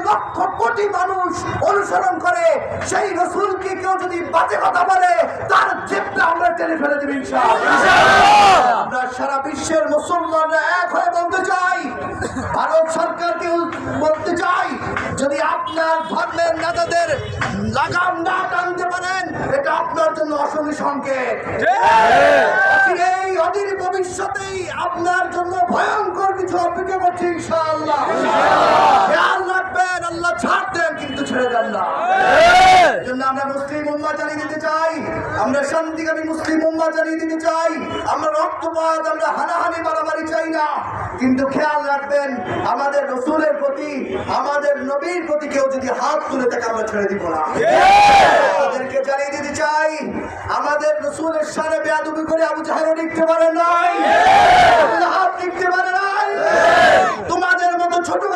লক্ষ কোটি মানুষ অনুসরণ করে, সেই রসুলকে কেউ যদি বাজে কথা বলে তার জেবটা আমরা টেনে ফেলে দেব ইনশাআল্লাহ। আমরা সারা বিশ্বের মুসলমানরা এক হয়ে বলতে চাই, ভারত সরকারকে বলতে চাই, যদি আপনার ধর্মের নেতাদের লাগাম না টানতে পারেন এটা আপনার জন্য অশনি সংকেত। এই অদূর ভবিষ্যতেই আপনার জন্য ভয়ঙ্কর কিছু অপেক্ষা করছে ইনশাআল্লাহ। খেয়াল রাখবেন, আল্লাহ ছাড় দেন কিন্তু ছেড়ে দেন না। জন্য আমরা মুসলিম উম্মাহ জানিয়ে দিতে চাই, আমরা শান্তিকামী মুসলিম উম্মাহ জানিয়ে দিতে চাই, আমরা রক্তপাত, আমরা হানাহানি মারামারি চাই না। কিন্তু খেয়াল রাখবেন, আমাদের রসুলের প্রতি, আমাদের নবীর প্রতি কেউ যদি হাত তুলে থাকে আমরা ছেড়ে দিব না। তাদেরকে জানিয়ে দিতে চাই, আমাদের রসুলের সামনে বেয়াদবি করে আবু জাহেল লিখতে পারে নাই, হাত লিখতে পারে নাই। তোমাদের মতো ছোট